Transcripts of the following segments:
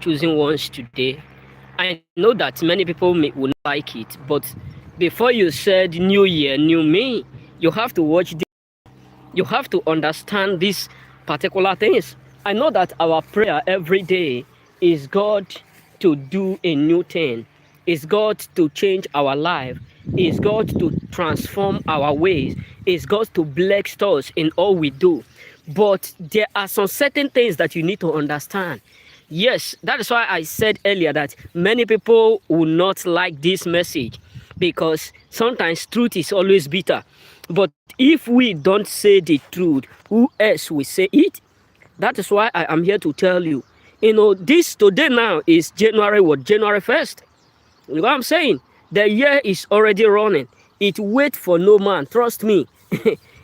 chosen ones today. I know that many people will not like it, but before you said new year, new me, you have to watch this. You have to understand these particular things. I know that our prayer every day is God to do a new thing, is God to change our life, is God to transform our ways, is God to bless us in all we do. But there are some certain things that you need to understand. Yes, that is why I said earlier that many people will not like this message because sometimes truth is always bitter. But if we don't say the truth, who else will say it? That is why I am here to tell you. You know, this today now is January what? January 1st. You know what I'm saying? The year is already running. It wait for no man. Trust me.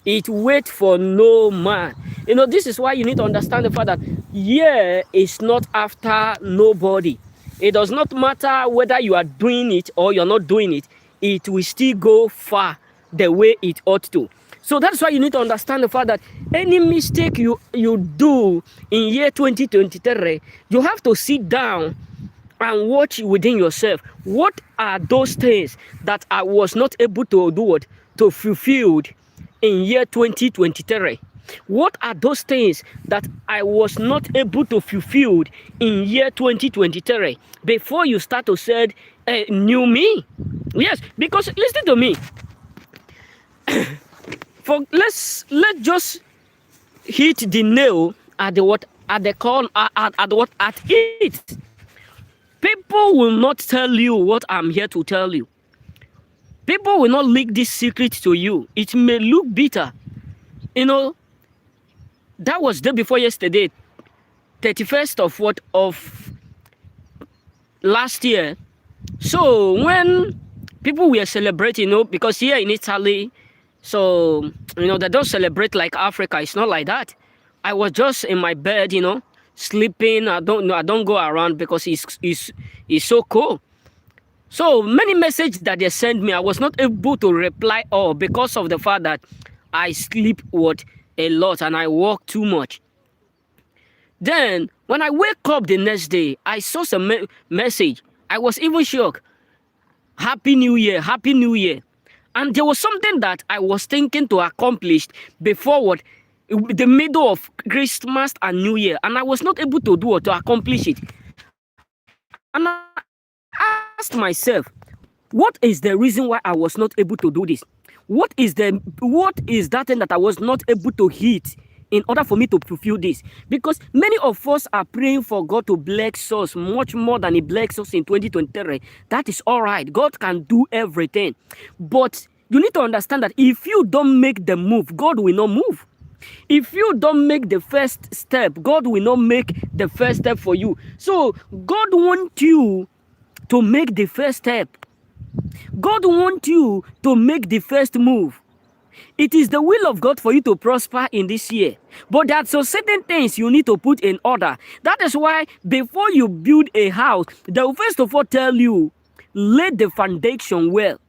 It wait for no man. You know, this is why you need to understand the fact that year is not after nobody. It does not matter whether you are doing it or you're not doing it. It will still go far the way it ought to. So that's why you need to understand the fact that any mistake you do in year 2023, you have to sit down and watch within yourself. What are those things that I was not able to do what? To fulfill in year 2023? What are those things that I was not able to fulfill in year 2023? Before you start to say, new me. Yes, because listen to me. Let's just hit the nail at the what at the corn at what at it. People will not tell you what I'm here to tell you. People will not leak this secret to you. It may look bitter. You know, that was day before yesterday, 31st of what of last year. So when people were celebrating, you know, because here in Italy, so you know, they don't celebrate like Africa. It's not like that. I was just in my bed, you know, sleeping. I don't go around because it's so cold. So many messages that they sent me, I was not able to reply all because of the fact that I sleep a lot and I walk too much. Then when I wake up the next day, I saw some message. I was even shocked. Happy New Year, Happy New Year. And there was something that I was thinking to accomplish before the middle of Christmas and New Year, and I was not able to do it to accomplish it. And I asked myself, what is the reason why I was not able to do this? What is that thing that I was not able to hit in order for me to fulfill this? Because many of us are praying for God to bless us much more than He blessed us in 2023. That is all right. God can do everything. But you need to understand that if you don't make the move, God will not move. If you don't make the first step, God will not make the first step for you. So God wants you to make the first step. God wants you to make the first move. It is the will of God for you to prosper in this year. But there are some certain things you need to put in order. That is why before you build a house, they will first of all tell you, lay the foundation well.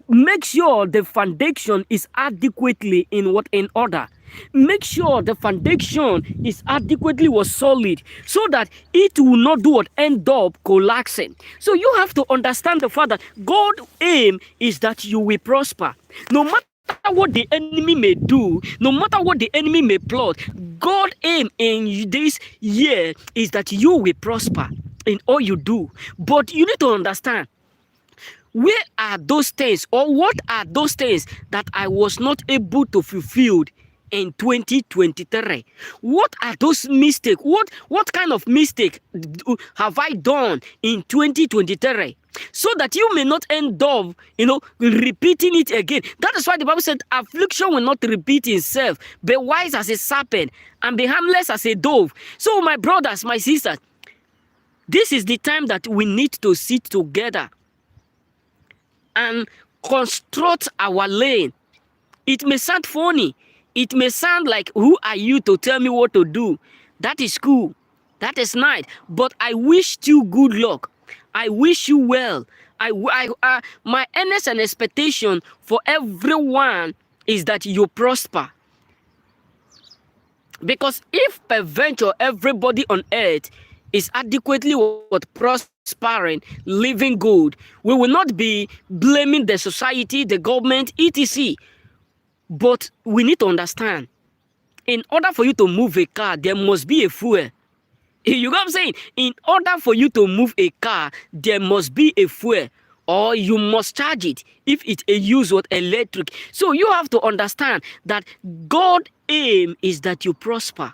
Make sure the foundation is adequately in order. Make sure the foundation is adequately solid so that it will not end up collapsing. So you have to understand the fact that God's aim is that you will prosper. No matter what the enemy may do, no matter what the enemy may plot, God's aim in this year is that you will prosper in all you do. But you need to understand, where are those things, or what are those things that I was not able to fulfill in 2023? What are those mistakes? What kind of mistake have I done in 2023? So that you may not end up, repeating it again. That is why the Bible said, affliction will not repeat itself. Be wise as a serpent and be harmless as a dove. So my brothers, my sisters, this is the time that we need to sit together and construct our lane. It may sound funny. It may sound like, who are you to tell me what to do? That is cool. That is nice. But I wish you good luck. I wish you well. My earnest and expectation for everyone is that you prosper. Because if peradventure everybody on earth is adequately what prospering, living good, we will not be blaming the society, the government, etc. But we need to understand, in order for you to move a car, there must be a fuel. You know what I'm saying? In order for you to move a car, there must be a fuel, or you must charge it if it's a use with electric. So you have to understand that God's aim is that you prosper.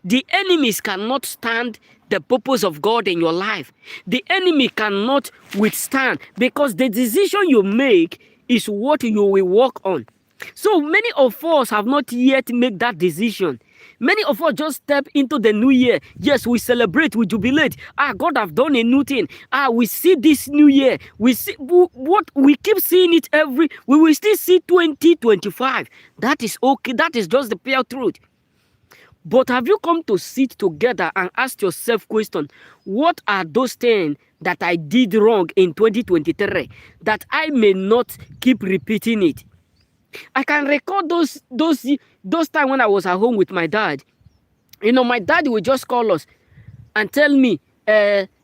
The enemies cannot stand the purpose of God in your life. The enemy cannot withstand, because the decision you make is what you will work on. So many of us have not yet made that decision. Many of us just step into the new year. Yes, we celebrate, we jubilate. God have done a new thing. We see this new year. We see what we keep seeing it we will still see 2025. That is okay. That is just the pure truth. But have you come to sit together and ask yourself question, what are those things that I did wrong in 2023 that I may not keep repeating it? I can recall those times when I was at home with my dad. You know, my dad would just call us and tell me,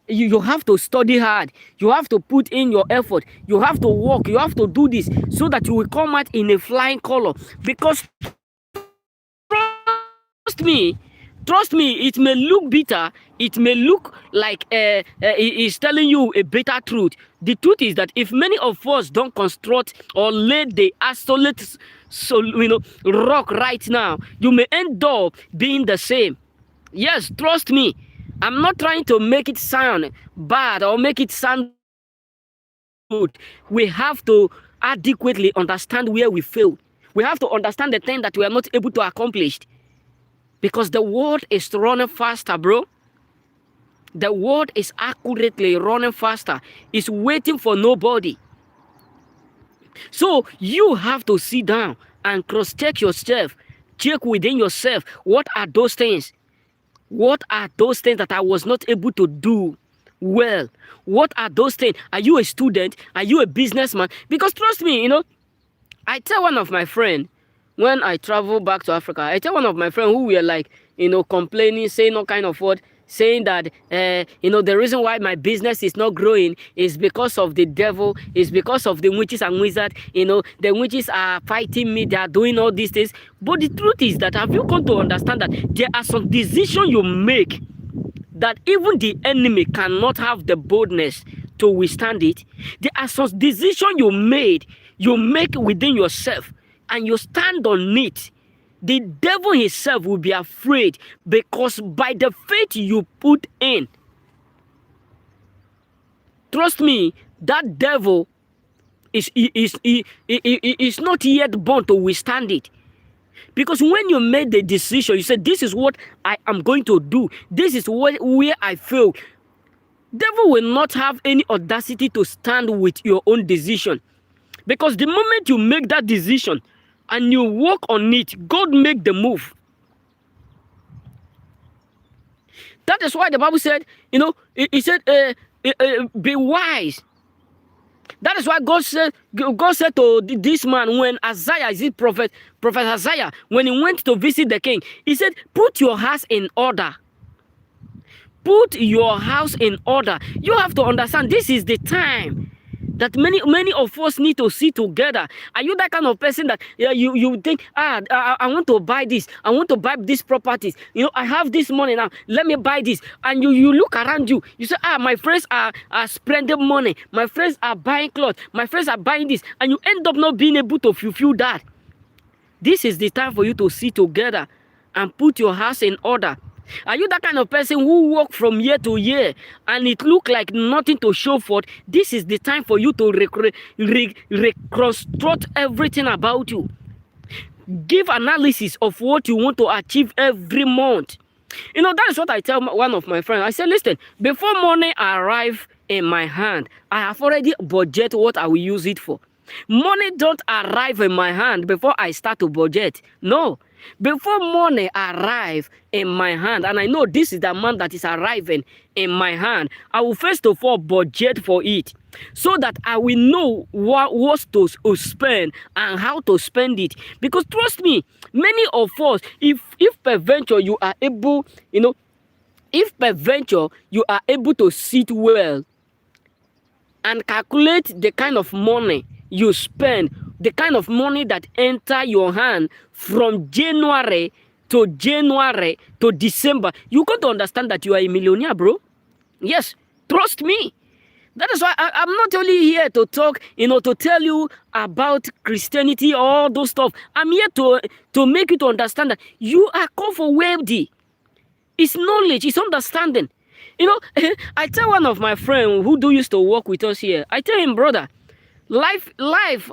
you have to study hard. You have to put in your effort. You have to work. You have to do this so that you will come out in a flying color. Because trust me, it may look bitter, it may look like it's telling you a bitter truth. The truth is that if many of us don't construct or lay the isolate rock right now, you may end up being the same. Yes, trust me. I'm not trying to make it sound bad or make it sound good. We have to adequately understand where we failed. We have to understand the thing that we are not able to accomplish. Because the world is running faster, bro. The world is accurately running faster. It's waiting for nobody. So you have to sit down and cross-check yourself. Check within yourself. What are those things? What are those things that I was not able to do well? What are those things? Are you a student? Are you a businessman? Because trust me, you know, I tell one of my friends, when I travel back to Africa, I tell one of my friends who were like, you know, complaining, saying all kind of what, saying that, you know, the reason why my business is not growing is because of the devil, is because of the witches and wizards. You know, the witches are fighting me, they are doing all these things. But the truth is that, have you come to understand that there are some decisions you make that even the enemy cannot have the boldness to withstand it? There are some decisions you make within yourself, and you stand on it. The devil himself will be afraid, because by the faith you put in, trust me, that devil is not yet born to withstand it. Because when you made the decision, you said, this is what I am going to do, this is where I fail, devil will not have any audacity to stand with your own decision. Because the moment you make that decision and you work on it, God make the move. That is why the Bible said, you know, it said, be wise. That is why God said to this man, when Isaiah, is it prophet Isaiah, when he went to visit the king, he said, put your house in order. Put your house in order. You have to understand, this is the time that many of us need to sit together. Are you that kind of person that you think, I want to buy this, I want to buy this properties, you know, I have this money now, let me buy this, and you look around you, you say, my friends are spending money, my friends are buying clothes, my friends are buying this, and you end up not being able to fulfill that. This is the time for you to sit together and put your house in order. Are you that kind of person who work from year to year and it look like nothing to show for it? This is the time for you to reconstruct everything about you. Give analysis of what you want to achieve every month. You know, that is what I tell one of my friends. I say, listen, before money arrive in my hand, I have already budget what I will use it for. Money don't arrive in my hand before I start to budget. No. Before money arrive in my hand, and I know this is the amount that is arriving in my hand, I will first of all budget for it, so that I will know what to spend and how to spend it. Because trust me, many of us, if peradventure you are able, you know, If peradventure you are able to sit well and calculate the kind of money you spend, the kind of money that enter your hand from January to December, you got to understand that you are a millionaire, bro. Yes, trust me. That is why I'm not only here to talk, to tell you about Christianity or all those stuff. I'm here to make you to understand that you are called for wealthy. It's knowledge, it's understanding. I tell one of my friends who used to work with us here, I tell him, brother, life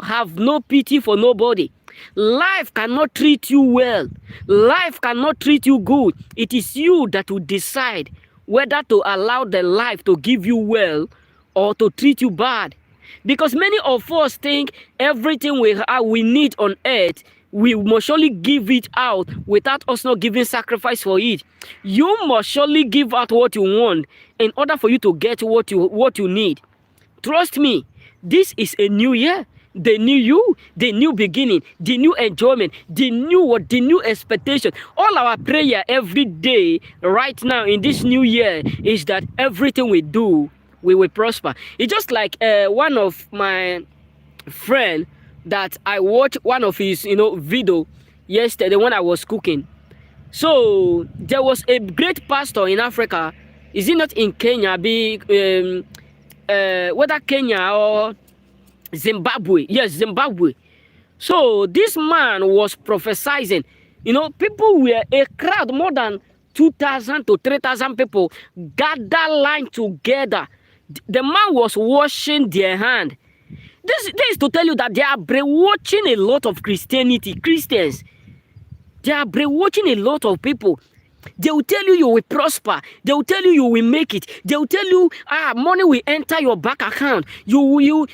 have no pity for nobody. Life cannot treat you well. Life cannot treat you good. It is you that will decide whether to allow the life to give you well or to treat you bad. Because many of us think everything we need on earth, we must surely give it out without us not giving sacrifice for it. You must surely give out what you want in order for you to get what you need. Trust me, this is a new year. The new you, the new beginning, the new enjoyment, the new expectation. All our prayer every day right now in this new year is that everything we do, we will prosper. It's just like one of my friend that I watched one of his video yesterday when I was cooking. So there was a great pastor in Africa. Is it not in Kenya? Whether Kenya or Zimbabwe. Yes, Zimbabwe. So this man was prophesying. People were a crowd, more than 2,000 to 3,000 people gather line together. The man was washing their hand. This is to tell you that they are brainwashing a lot of Christians. They are brainwashing a lot of people. They will tell you will prosper. They will tell you will make it. They will tell you money will enter your bank account. Money will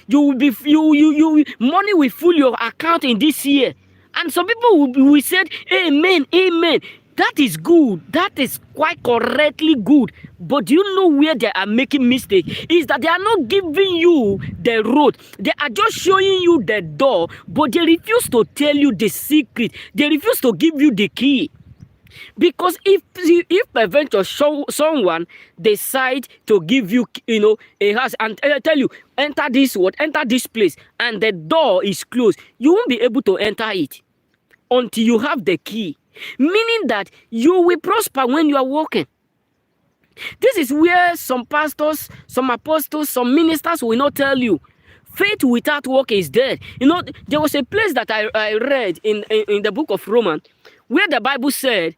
fill your account in this year. And some people will say, amen, amen. That is good. That is quite correctly good. But do you know where they are making mistake? Is that they are not giving you the road. They are just showing you the door, but they refuse to tell you the secret. They refuse to give you the key. Because if eventually someone decide to give you, a house and tell you, enter this place, and the door is closed, you won't be able to enter it until you have the key. Meaning that you will prosper when you are walking. This is where some pastors, some apostles, some ministers will not tell you. Faith without work is dead. There was a place that I read in the book of Romans where the Bible said,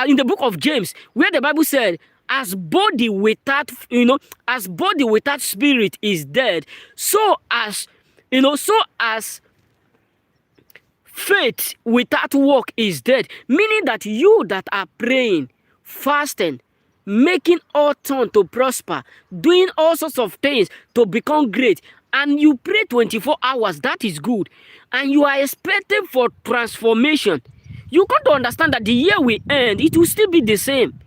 in the book of James, where the Bible said, as body without spirit is dead, so as faith without work is dead. Meaning that you that are praying, fasting, making all turn to prosper, doing all sorts of things to become great, and you pray 24 hours, that is good. And you are expecting for transformation. You got to understand that the year we end, it will still be the same.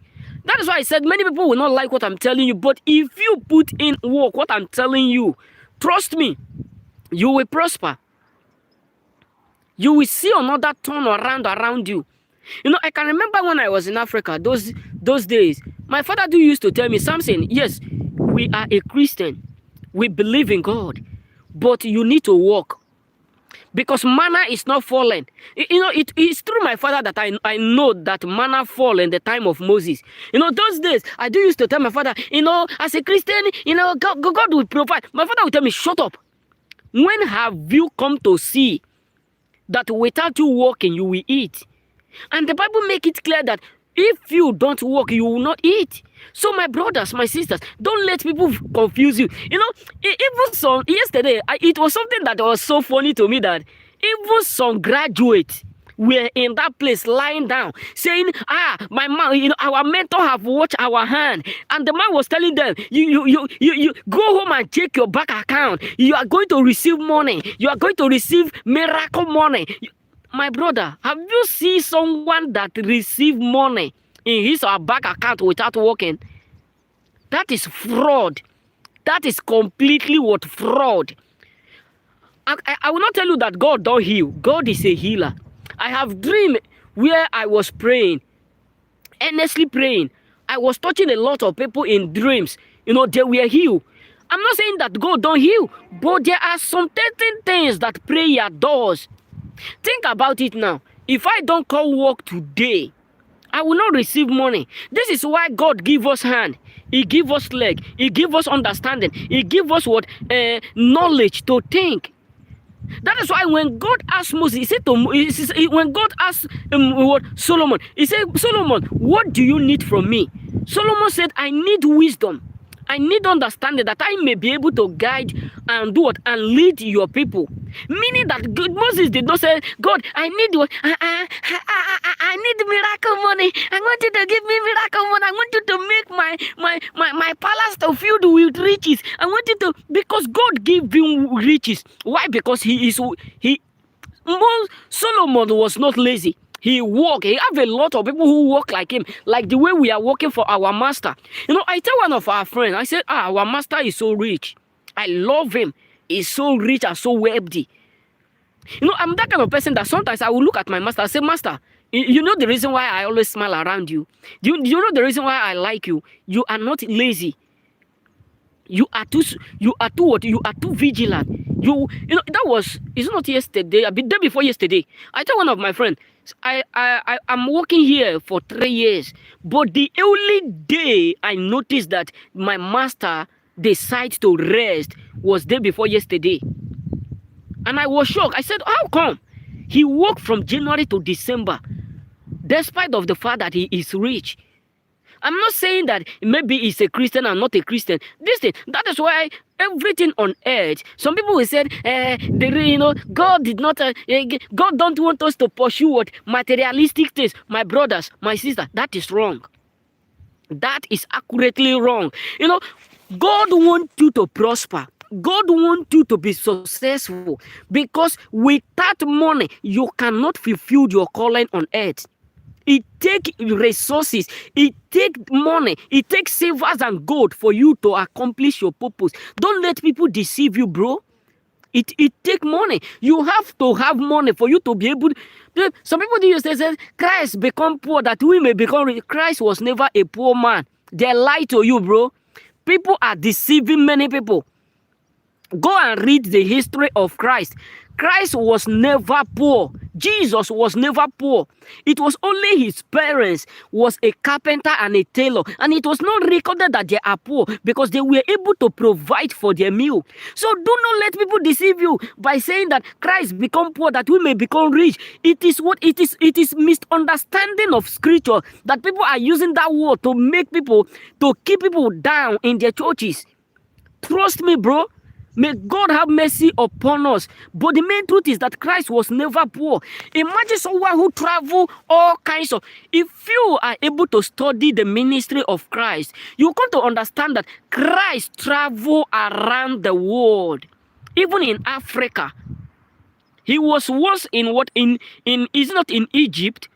That is why I said many people will not like what I'm telling you. But if you put in work, what I'm telling you, trust me, you will prosper. You will see another turn around you. I can remember when I was in Africa, those days, my father used to tell me, Samson, yes, we are a Christian. We believe in God. But you need to walk. Because manna is not falling. It's through my father that I know that manna fall in the time of Moses. Those days, I used to tell my father, as a Christian, God will provide. My father would tell me, shut up. When have you come to see that without you working, you will eat? And the Bible make it clear that if you don't work, you will not eat. So my brothers, my sisters, don't let people confuse you. Even yesterday, it was something that was so funny to me that even some graduates were in that place lying down saying, my man, our mentor have watched our hand. And the man was telling them, you go home and check your bank account. You are going to receive money. You are going to receive miracle money. My brother, have you seen someone that received money in his or her bank account without working? That is fraud. That is completely fraud. I will not tell you that God don't heal. God is a healer. I have dreamed where I was praying, earnestly praying, I was touching a lot of people in dreams. They were healed. I'm not saying that God don't heal, but there are some certain things that prayer does. Think about it now. If I don't call work today, I will not receive money. This is why God give us hand. He give us leg. He give us understanding. He give us what? Knowledge to think. That is why when God asked Moses, he said when God asked what Solomon, he said, Solomon, what do you need from me? Solomon said, I need wisdom. I need understanding that I may be able to guide and do what and lead your people. Meaning that Moses did not say, God, I need what I need miracle money. I want you to give me miracle money. I want you to make my palace to filled with riches. I want you to, because God gave him riches. Why? Because Solomon was not lazy. He worked. He have a lot of people who work like him, like the way we are working for our master. I tell one of our friends, I said, our master is so rich. I love him. He's so rich and so wealthy. I'm that kind of person that sometimes I will look at my master and say, Master, you know the reason why I always smile around you? Do you know the reason why I like you? You are not lazy. You are too what? You are too vigilant. That was, it's not yesterday, a bit day before yesterday. I tell one of my friends, I'm working here for 3 years, but the only day I noticed that my master decided to rest was day before yesterday. And I was shocked. I said, how come? He worked from January to December, despite of the fact that he is rich. I'm not saying that maybe he's a Christian and not a Christian. That is why everything on earth, some people will say, God did not, God don't want us to pursue what materialistic things. My brothers, my sister, that is wrong. That is accurately wrong. God wants you to prosper. God wants you to be successful, because without money, you cannot fulfill your calling on earth. It takes resources, it takes money, it takes silvers and gold for you to accomplish your purpose. Don't let people deceive you, bro. It takes money. You have to have money for you to be able to. Some people do say Christ become poor that we may become rich. Christ was never a poor man. They lie to you, bro. People are deceiving many people. Go and read the history of Christ. Christ was never poor. Jesus was never poor. It was only his parents was a carpenter and a tailor. And it was not recorded that they are poor because they were able to provide for their meal. So do not let people deceive you by saying that Christ become poor that we may become rich. It is misunderstanding of scripture that people are using that word to make people, to keep people down in their churches. Trust me, bro. May God have mercy upon us. But the main truth is that Christ was never poor. Imagine someone who travel all kinds of... If you are able to study the ministry of Christ, you come to understand that Christ traveled around the world. Even in Africa. He was once is not in Egypt.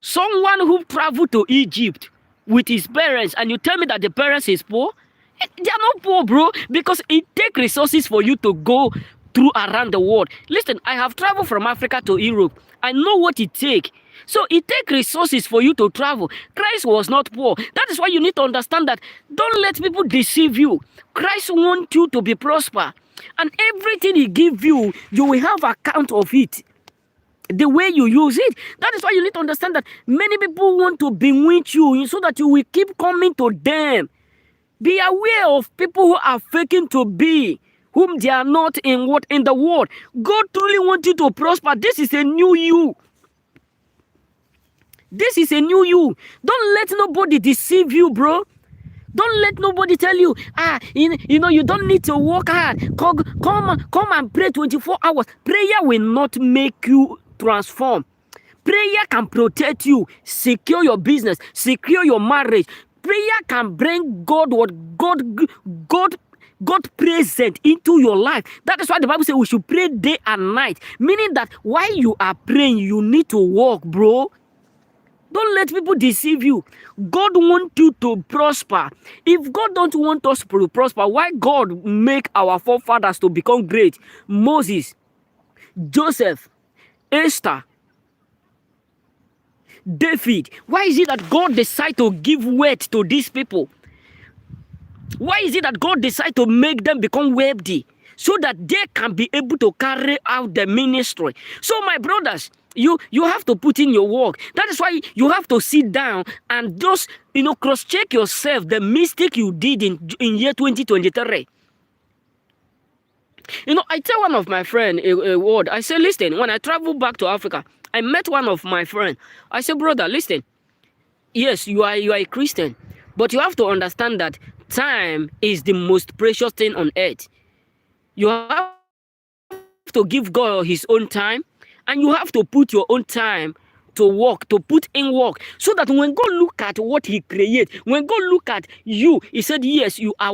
Someone who traveled to Egypt with his parents, and you tell me that the parents is poor? They are not poor, bro, because it takes resources for you to go through around the world. Listen, I have traveled from Africa to Europe. I know what it takes. So it takes resources for you to travel. Christ was not poor. That is why you need to understand that. Don't let people deceive you. Christ wants you to be prosper. And everything he gives you, you will have account of it. The way you use it. That is why you need to understand that many people want to bewitch you so that you will keep coming to them. Be aware of people who are faking to be, whom they are not in the world. God truly wants you to prosper. This is a new you. This is a new you. Don't let nobody deceive you, bro. Don't let nobody tell you, you don't need to work hard. Come and pray 24 hours. Prayer will not make you transform. Prayer can protect you, secure your business, secure your marriage. Prayer can bring God present into your life. That is why the Bible says we should pray day and night. Meaning that while you are praying, you need to walk, bro. Don't let people deceive you. God wants you to prosper. If God don't want us to prosper, why God make our forefathers to become great? Moses, Joseph, Esther. David? Why is it that God decided to give weight to these people? Why is it that God decided to make them become wealthy so that they can be able to carry out the ministry? So my brothers, you have to put in your work. That is why you have to sit down and just cross-check yourself the mistake you did in year 2023. I tell one of my friends a word. I say, listen, when I travel back to Africa, I met one of my friends. I said, brother, listen, yes, you are a Christian, but you have to understand that time is the most precious thing on earth. You have to give God his own time, and you have to put your own time to work, to put in work, so that when God look at what he created, when God look at you, he said, yes, you are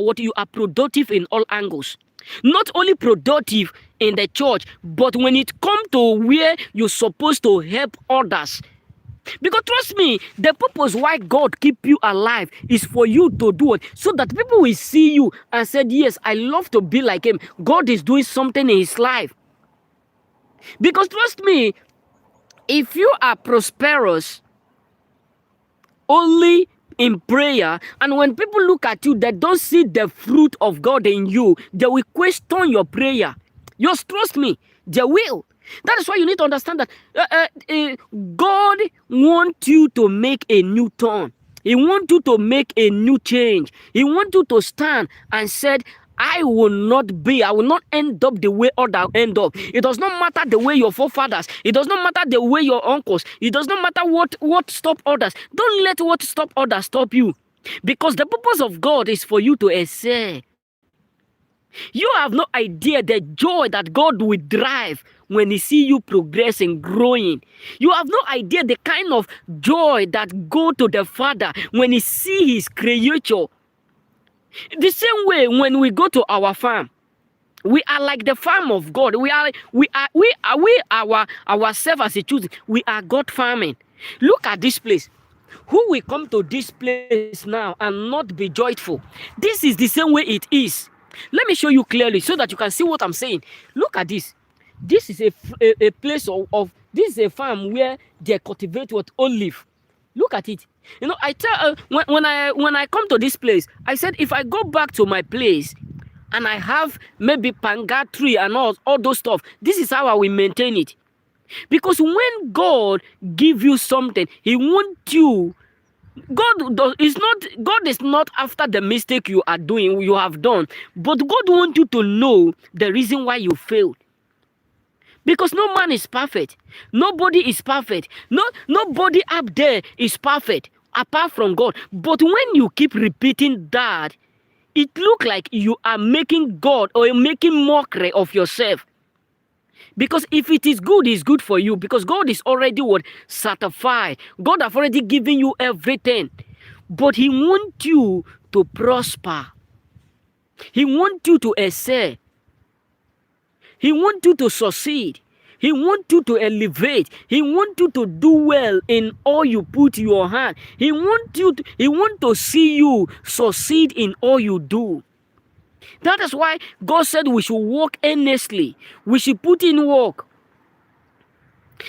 productive in all angles. Not only productive in the church, but when it comes to where you're supposed to help others. Because trust me, the purpose why God keep you alive is for you to do it, so that people will see you and said, yes, I love to be like him. God is doing something in his life. Because trust me, if you are prosperous only in prayer, and when people look at you, they don't see the fruit of God in you, they will question your prayer. Just trust me, they will. That is why you need to understand that God wants you to make a new turn. He wants you to make a new change. He wants you to stand and said, I will not end up the way others end up. It does not matter the way your forefathers. It does not matter the way your uncles. It does not matter what stop others. Don't let what stop others stop you. Because the purpose of God is for you to excel. You have no idea the joy that God will drive when he see you progressing, growing. You have no idea the kind of joy that go to the Father when he see his creature. The same way when we go to our farm, we are like the farm of God. We are ourselves as a choosing. We are God farming. Look at this place. Who will come to this place now and not be joyful? This is the same way it is. Let me show you clearly so that you can see what I'm saying. Look at this. This is a place this is a farm where they cultivate what olive. Look at it. I tell when I come to this place, I said if I go back to my place and I have maybe panga tree and all those stuff, this is how I will maintain it. Because when God give you something, he wants you. God is not after the mistake you have done, but God wants you to know the reason why you failed. Because no man is perfect. Nobody is perfect. Nobody up there is perfect apart from God. But when you keep repeating that, it looks like you are making God or you're making mockery of yourself. Because if it is good, it's good for you. Because God is already certified. God have already given you everything. But he wants you to prosper. He wants you to excel. He wants you to succeed. He wants you to elevate. He wants you to do well in all you put your hand. He wants to see you succeed in all you do. That is why God said we should work earnestly. We should put in work.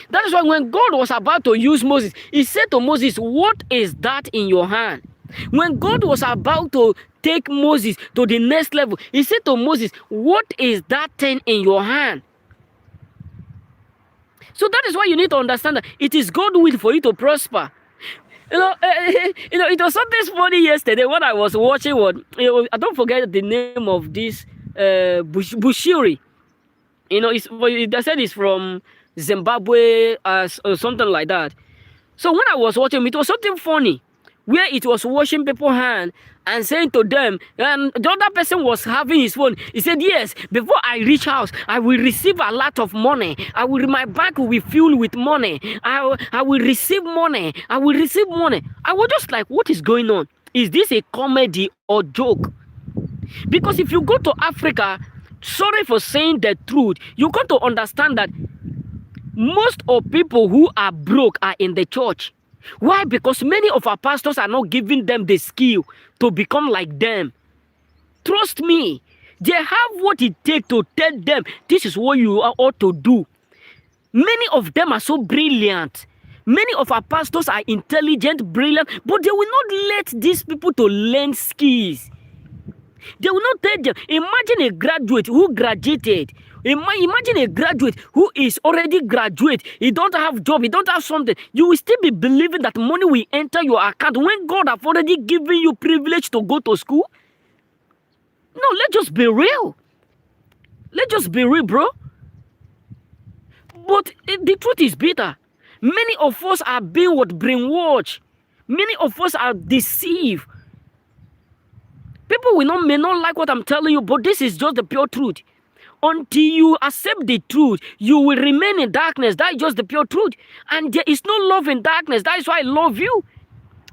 That is why when God was about to use Moses, he said to Moses, what is that in your hand? When God was about to take Moses to the next level, he said to Moses, what is that thing in your hand? So that is why you need to understand that it is God's will for you to prosper. It was something funny yesterday when I was watching I don't forget the name of this Bushiri. They said it's from Zimbabwe or something like that. So when I was watching, it was something funny where it was washing people's hands and saying to them, and the other person was having his phone. He said, yes, before I reach house, I will receive a lot of money. My bank will be filled with money. I will receive money. I will receive money. I was just like, what is going on? Is this a comedy or joke? Because if you go to Africa, sorry for saying the truth, you got to understand that most of people who are broke are in the church. Why? Because many of our pastors are not giving them the skill to become like them. Trust me, they have what it takes to tell them this is what you ought to do. Many of them are so brilliant, Many of our pastors are intelligent, brilliant, but they will not let these people to learn skills. They will not tell them. Imagine a graduate who graduated. Imagine a graduate who is already graduate. He don't have job. He don't have something. You will still be believing that money will enter your account when God have already given you privilege to go to school. No, let's just be real. Let's just be real, bro. But the truth is bitter. Many of us are being brainwashed. Many of us are deceived. People may not like what I'm telling you, but this is just the pure truth. Until you accept the truth, you will remain in darkness. That is just the pure truth. And there is no love in darkness. That is why I love you.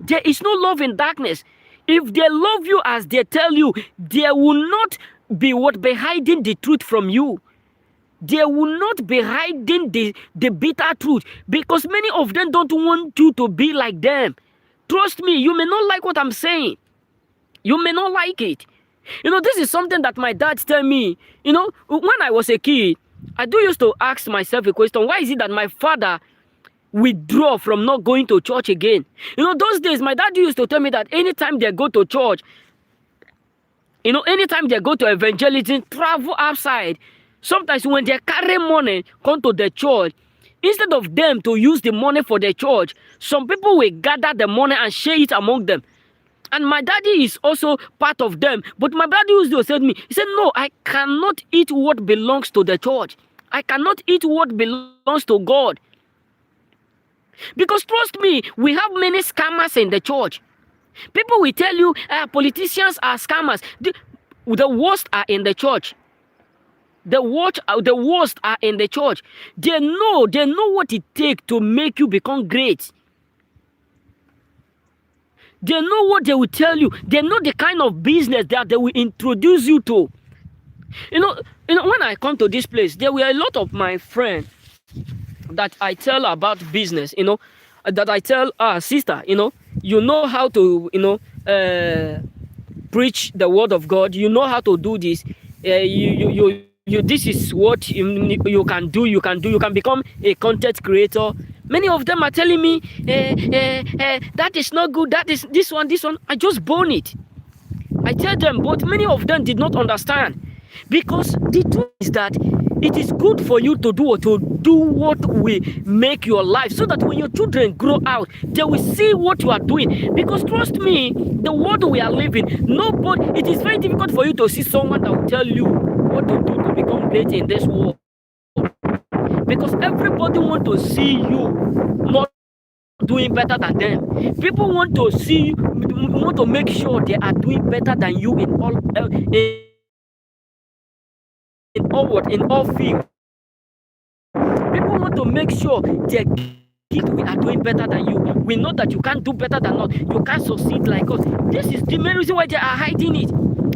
There is no love in darkness. If they love you as they tell you, there will not be hiding the truth from you. They will not be hiding the bitter truth, because many of them don't want you to be like them. Trust me, you may not like what I'm saying. You may not like it. This is something that my dad tell me. When I was a kid, I used to ask myself a question. Why is it that my father withdraw from not going to church again? Those days, my dad used to tell me that anytime they go to church, anytime they go to evangelism, travel outside, sometimes when they carry money, come to the church, instead of them to use the money for the church, some people will gather the money and share it among them. And my daddy is also part of them. But my daddy used to say to me, he said, no, I cannot eat what belongs to the church. I cannot eat what belongs to God. Because trust me, we have many scammers in the church. People will tell you, politicians are scammers. The worst are in the church. The worst are in the church. They know what it takes to make you become great. They know what they will tell you. They know the kind of business that they will introduce you to. When I come to this place, there were a lot of my friends that I tell about business, that I tell, sister, you know how to, preach the word of God. You know how to do this. This is what you can do. You can become a content creator. Many of them are telling me, that is not good. That is this one. I just burn it. I tell them, but many of them did not understand. Because the truth is that it is good for you to do what will make your life, so that when your children grow out, they will see what you are doing. Because trust me, the world we are living, it is very difficult for you to see someone that will tell you what to do to become great in this world. Because everybody wants to see you not doing better than them. People want to make sure they are doing better than you in all fields. People want to make sure their kids are doing better than you. We know that you can't do better than us. You can't succeed like us. This is the main reason why they are hiding it.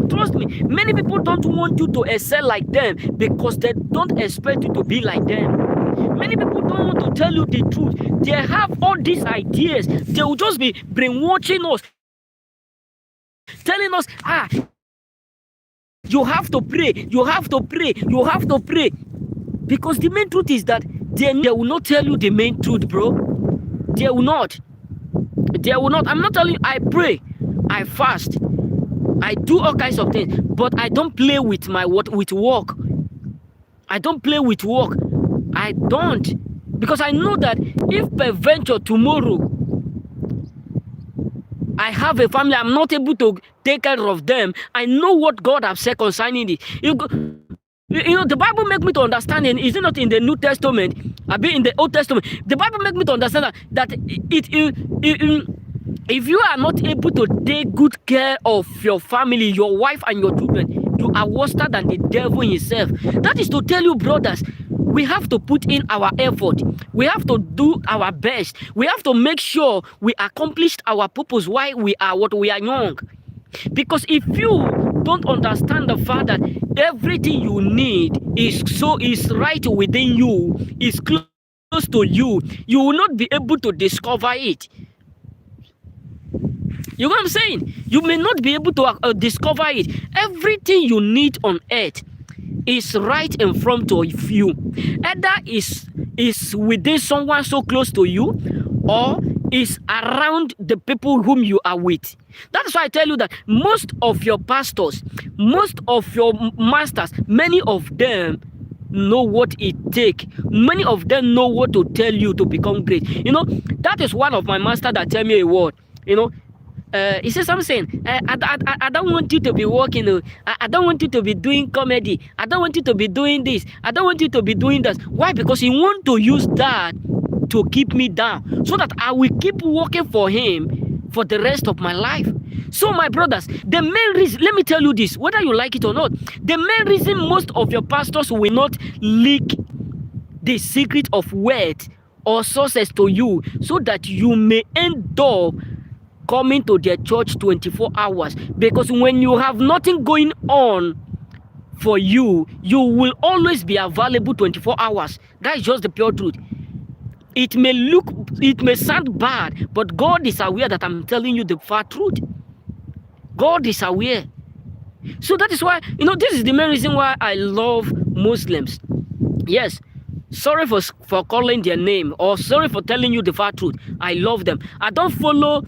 Trust me, many people don't want you to excel like them because they don't expect you to be like them. Many people don't want to tell you the truth. They have all these ideas. They will just be brainwashing us, telling us, you have to pray, you have to pray, you have to pray. Because the main truth is that they will not tell you the main truth, bro. They will not. They will not. I'm not telling you, I pray, I fast, I do all kinds of things, but I don't play with with work. I don't play with work. I don't. Because I know that if per venture tomorrow I have a family, I'm not able to take care of them, I know what God has said concerning it. The Bible makes me to understand, and is it not in the New Testament? I mean in the Old Testament. The Bible makes me to understand that if you are not able to take good care of your family, your wife and your children, you are worse than the devil himself. That is to tell you, brothers, we have to put in our effort. We have to do our best. We have to make sure we accomplish our purpose while we are young. Because if you don't understand the fact that everything you need is right within you, is close to you, you will not be able to discover it. You know what I'm saying? You may not be able to discover it. Everything you need on earth is right in front of you. Either is within someone so close to you, or is around the people whom you are with. That's why I tell you that most of your pastors, most of your masters, many of them know what it takes. Many of them know what to tell you to become great. That is one of my masters that tell me a word. He says something. I don't want you to be working. I don't want you to be doing comedy. I don't want you to be doing this. I don't want you to be doing that. Why? Because he want to use that to keep me down, so that I will keep working for him for the rest of my life. So my brothers, the main reason, let me tell you this, whether you like it or not, the main reason most of your pastors will not leak the secret of wealth or success to you, so that you may end up coming to their church 24 hours. Because when you have nothing going on for you, you will always be available 24 hours. That is just the pure truth. It may sound bad, but God is aware that I'm telling you the far truth. God is aware. So that is why, this is the main reason why I love Muslims. Yes, sorry for calling their name, or sorry for telling you the far truth. I love them. I don't follow,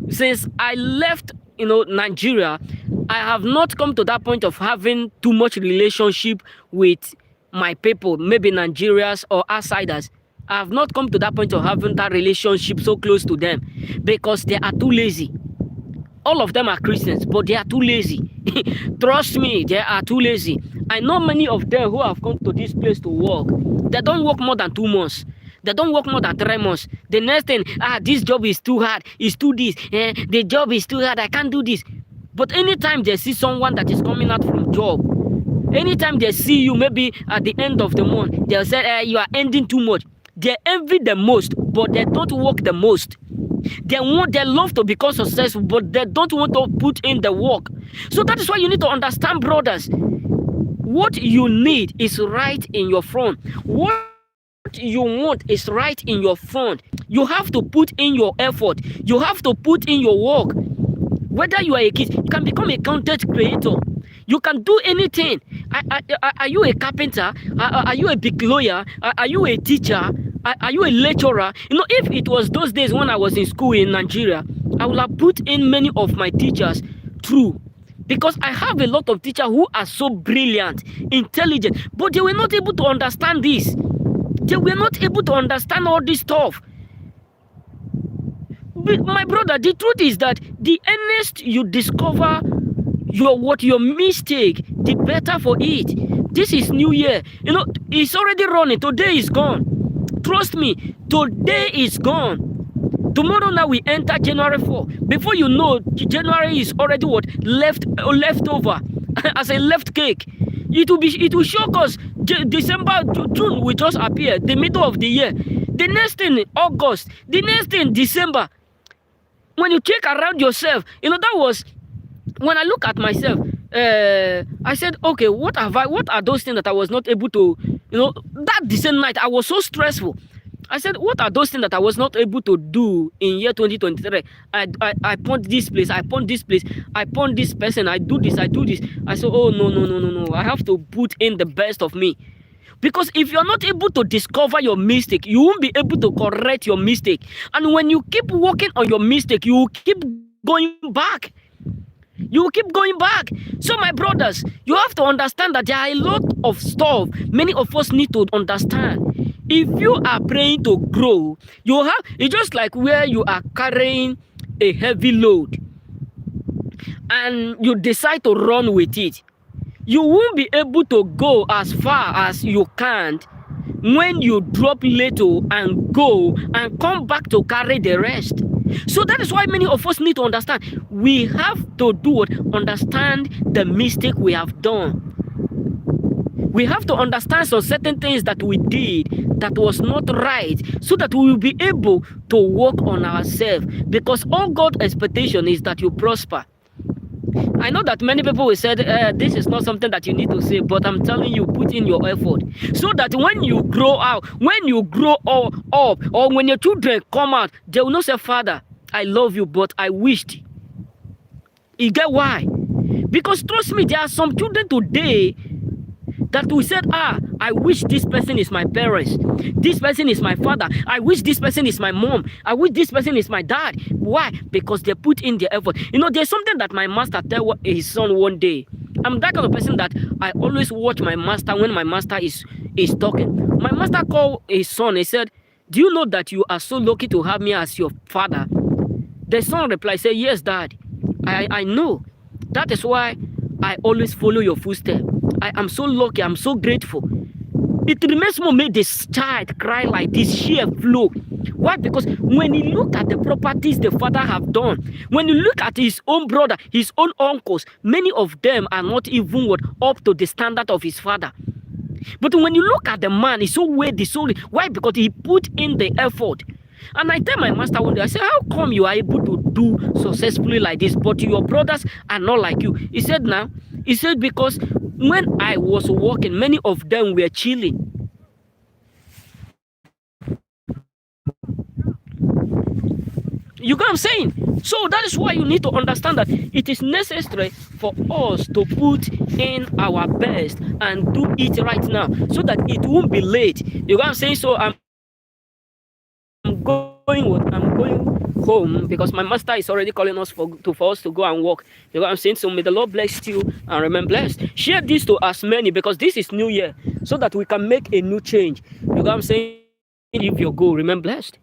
since I left, Nigeria, I have not come to that point of having too much relationship with my people, maybe Nigerians or outsiders. I have not come to that point of having that relationship so close to them, because they are too lazy. All of them are Christians, but they are too lazy. Trust me, they are too lazy. I know many of them who have come to this place to work. They don't work more than 2 months. They don't work more than 3 months. The next thing, this job is too hard. It's too this. The job is too hard. I can't do this. But anytime they see someone that is coming out from job, anytime they see you maybe at the end of the month, they'll say, you are ending too much. They envy the most, but they don't work the most. They love to become successful, but they don't want to put in the work. So that is why you need to understand, brothers, what you need is right in your front. What you want is right in your front. You have to put in your effort. You have to put in your work. Whether you are a kid, you can become a content creator. You can do anything. Are you a carpenter? Are you a big lawyer? Are you a teacher? Are you a lecturer? If it was those days when I was in school in Nigeria, I would have put in many of my teachers through. Because I have a lot of teachers who are so brilliant, intelligent, but they were not able to understand this. They were not able to understand all this stuff. But my brother, the truth is that the earliest you discover your mistake, the better for it. This is New Year. It's already running. Today is gone. Trust me, today is gone. Tomorrow now we enter January 4. Before you know, January is already left over as a left cake. It will shock us. December, June will just appear, the middle of the year. The next thing, August. The next thing, December. When you check around yourself, that was when I look at myself. I said, okay, what are those things that I was not able to, that the same night I was so stressful. I said, what are those things that I was not able to do in year 2023? I pawned this place, I pawned this place, I pawned this person, I do this. I said, oh, no. I have to put in the best of me. Because if you're not able to discover your mistake, you won't be able to correct your mistake. And when you keep working on your mistake, you will keep going back. You will keep going back. So my brothers, you have to understand that there are a lot of stuff many of us need to understand. If you are praying to grow, it's just like where you are carrying a heavy load and you decide to run with it. You won't be able to go as far as you can when you drop little and go and come back to carry the rest. So that is why many of us need to understand. We have to understand the mistake we have done. We have to understand some certain things that we did that was not right, so that we will be able to work on ourselves. Because all God's expectation is that you prosper. I know that many people will say, this is not something that you need to say, but I'm telling you, put in your effort. So that when you grow out, when you grow up, or when your children come out, they will not say, Father, I love you, but I wished. You get why? Because trust me, there are some children today that we said, I wish this person is my parents. This person is my father. I wish this person is my mom. I wish this person is my dad. Why? Because they put in the effort. You know, there's something that my master tell his son one day. I'm that kind of person that I always watch my master when my master is talking. My master called his son. He said, "Do you know that you are so lucky to have me as your father?" The son replied, "Say yes, dad. I know. That is why I always follow your footsteps. I am so lucky. I'm so grateful." It remains more made this child cry like this sheer flow. Why? Because when you look at the properties the father have done, when you look at his own brother, his own uncles, many of them are not even what up to the standard of his father. But when you look at the man, he's so worthy, so why? Because he put in the effort. And I tell my master one day, I say, "How come you are able to do successfully like this, but your brothers are not like you?" He said, "Because when I was working, many of them were chilling." You get what I'm saying? So that is why you need to understand that it is necessary for us to put in our best and do it right now so that it won't be late. You get what I'm saying? So I'm going home because my master is already calling us for us to go and work. You know what I'm saying? So may the Lord bless you and remain blessed. Share this to as many because this is New Year so that we can make a new change. You know what I'm saying? If you go, remain blessed.